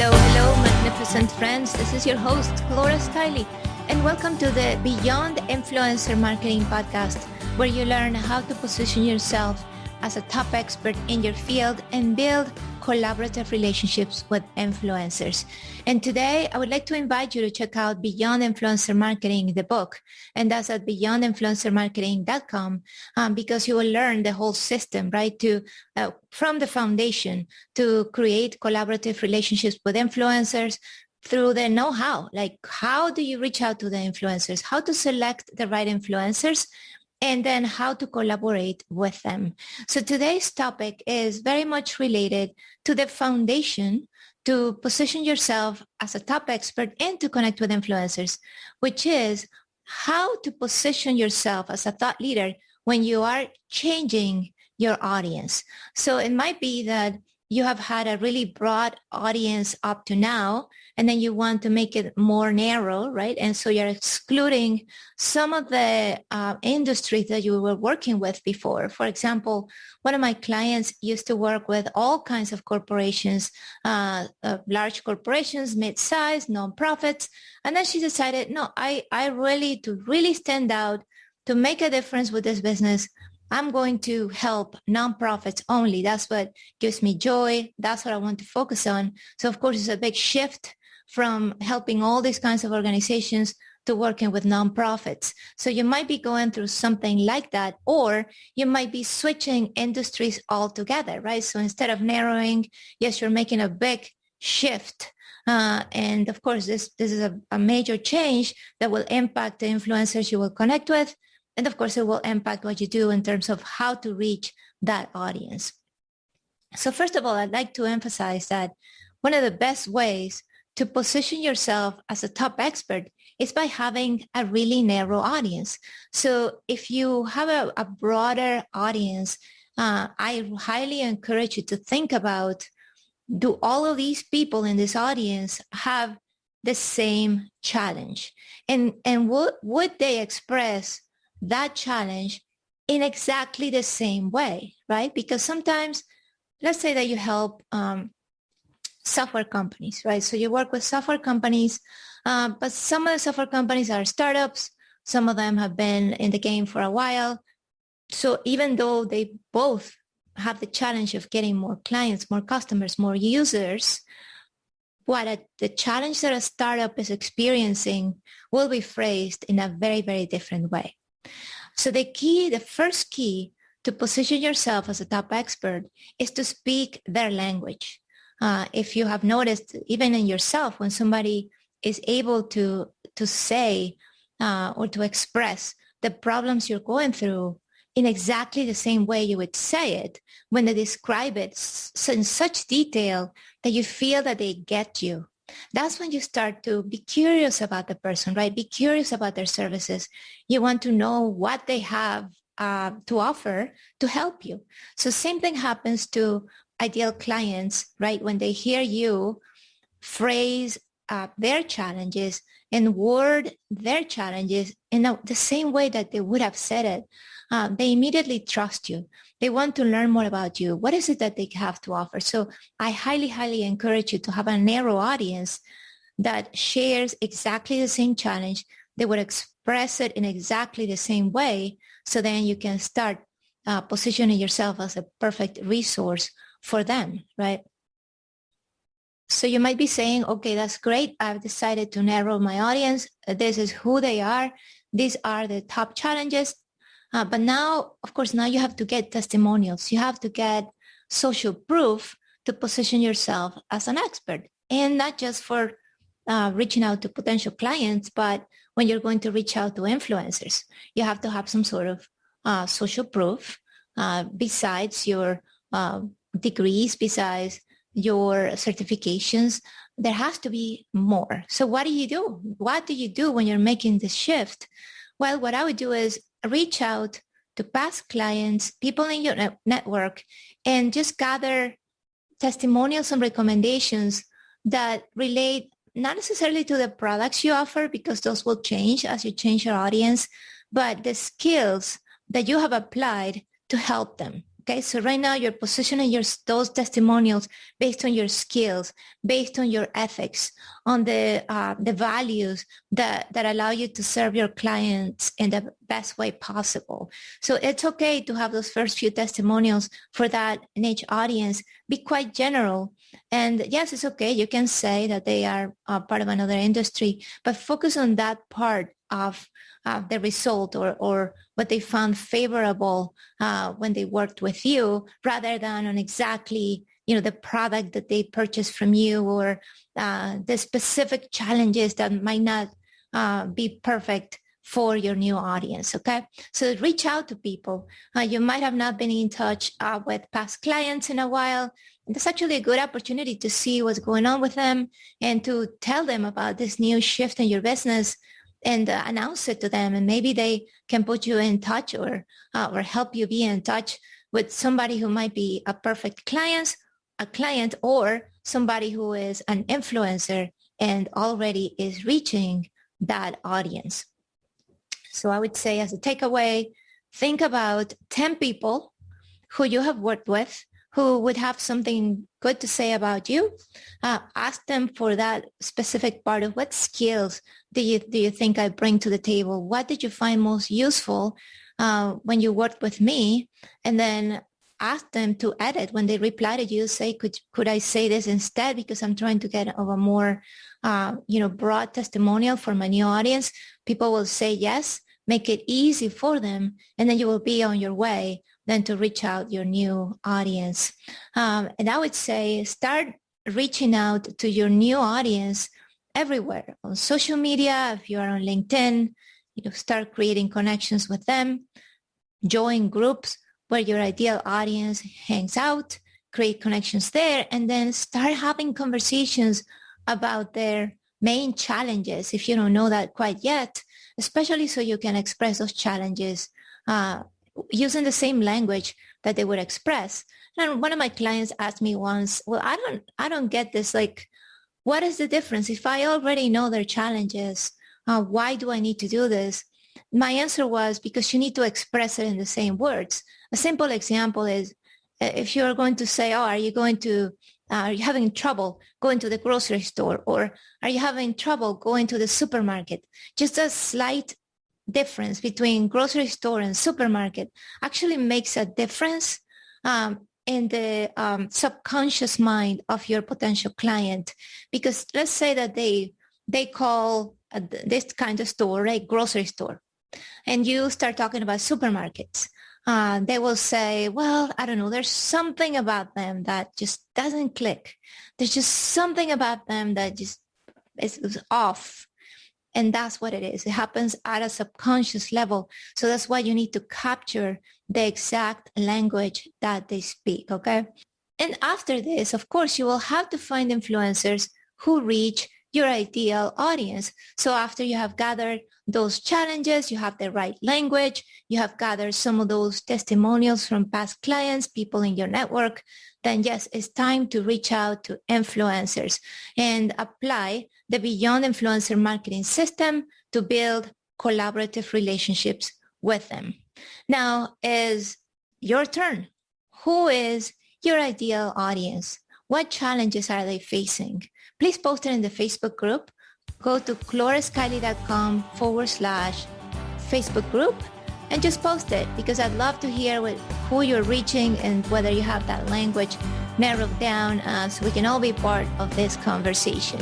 Hello, hello, magnificent friends. This is your host, Laura Stiley, and welcome to the Beyond Influencer Marketing podcast, where you learn how to position yourself as a top expert in your field and build collaborative relationships with influencers. And today, I would like to invite you to check out Beyond Influencer Marketing, the book, and that's at beyondinfluencermarketing.com, because you will learn the whole system, right, to from the foundation to create collaborative relationships with influencers through the know-how, like how do you reach out to the influencers, how to select the right influencers, and then how to collaborate with them. So today's topic is very much related to the foundation to position yourself as a top expert and to connect with influencers, which is how to position yourself as a thought leader when you are changing your audience. So it might be that you have had a really broad audience up to now, and then you want to make it more narrow, right? And so you're excluding some of the industries that you were working with before. For example, one of my clients used to work with all kinds of corporations, large corporations, mid-size, nonprofits. And then she decided, no, I really, to really stand out, to make a difference with this business, I'm going to help nonprofits only. That's what gives me joy. That's what I want to focus on. So of course, it's a big shift from helping all these kinds of organizations to working with nonprofits. So you might be going through something like that, or you might be switching industries altogether, right? So instead of narrowing, yes, you're making a big shift. And of course, this is a major change that will impact the influencers you will connect with. And of course, it will impact what you do in terms of how to reach that audience. So first of all, I'd like to emphasize that one of the best ways to position yourself as a top expert is by having a really narrow audience. So if you have a broader audience, I highly encourage you to think about, do all of these people in this audience have the same challenge? And would they express that challenge in exactly the same way, right? Because sometimes, let's say that you help software companies, right? So you work with software companies, but some of the software companies are startups. Some of them have been in the game for a while. So even though they both have the challenge of getting more clients, more customers, more users, the challenge that a startup is experiencing will be phrased in a very, very different way. So the first key to position yourself as a top expert is to speak their language. If you have noticed, even in yourself, when somebody is able to say or to express the problems you're going through in exactly the same way you would say it, when they describe it in such detail that you feel that they get you, that's when you start to be curious about the person, right? Be curious about their services. You want to know what they have to offer to help you. So same thing happens to ideal clients, right? When they hear you phrase their challenges and word their challenges in the same way that they would have said it, they immediately trust you. They want to learn more about you. What is it that they have to offer? So I highly, highly encourage you to have a narrow audience that shares exactly the same challenge. They would express it in exactly the same way. So then you can start positioning yourself as a perfect resource for them, right? So you might be saying, okay, that's great. I've decided to narrow my audience. This is who they are. These are the top challenges. But now, of course, now you have to get testimonials. You have to get social proof to position yourself as an expert. And not just for reaching out to potential clients, but when you're going to reach out to influencers, you have to have some sort of social proof besides your degrees, besides your certifications. There has to be more. So what do you do? What do you do when you're making this shift? Well, what I would do is reach out to past clients, people in your network, and just gather testimonials and recommendations that relate not necessarily to the products you offer, because those will change as you change your audience, but the skills that you have applied to help them, Okay, so right now you're positioning those testimonials based on your skills, based on your ethics, on the values that allow you to serve your clients in the best way possible. So it's okay to have those first few testimonials for that niche audience be quite general. And yes, it's okay. You can say that they are part of another industry, but focus on that part of the result or what they found favorable when they worked with you, rather than on exactly, the product that they purchased from you, or the specific challenges that might not be perfect for your new audience. Okay, so reach out to people. You might have not been in touch with past clients in a while. And that's actually a good opportunity to see what's going on with them and to tell them about this new shift in your business and announce it to them. And maybe they can put you in touch or help you be in touch with somebody who might be a perfect client, or somebody who is an influencer and already is reaching that audience. So I would say, as a takeaway, think about 10 people who you have worked with who would have something good to say about you. Ask them for that specific part of what skills do you think I bring to the table? What did you find most useful when you worked with me? And then ask them to edit. When they reply to you, say, could I say this instead? Because I'm trying to get a more broad testimonial for my new audience. People will say yes. Make it easy for them, and then you will be on your way then to reach out your new audience. And I would say start reaching out to your new audience everywhere on social media. If you are on LinkedIn, start creating connections with them. Join groups where your ideal audience hangs out, create connections there, and then start having conversations about their main challenges if you don't know that quite yet, especially so you can express those challenges using the same language that they would express. And one of my clients asked me once, well, I don't get this. Like, what is the difference? If I already know their challenges, why do I need to do this? My answer was, because you need to express it in the same words. A simple example is, if you're going to say, are you having trouble going to the grocery store, or are you having trouble going to the supermarket? Just a slight difference between grocery store and supermarket actually makes a difference in the subconscious mind of your potential client. Because let's say that they call this kind of store a grocery store, and you start talking about supermarkets. They will say, well, I don't know, there's something about them that just doesn't click. There's just something about them that just is off. And that's what it is. It happens at a subconscious level. So that's why you need to capture the exact language that they speak, okay? And after this, of course, you will have to find influencers who reach your ideal audience. So after you have gathered those challenges, you have the right language, you have gathered some of those testimonials from past clients, people in your network, then yes, it's time to reach out to influencers and apply the Beyond Influencer Marketing System to build collaborative relationships with them. Now is your turn. Who is your ideal audience? What challenges are they facing? Please post it in the Facebook group. Go to ClorisKylie.com/Facebook group and just post it, because I'd love to hear who you're reaching and whether you have that language narrowed down so we can all be part of this conversation.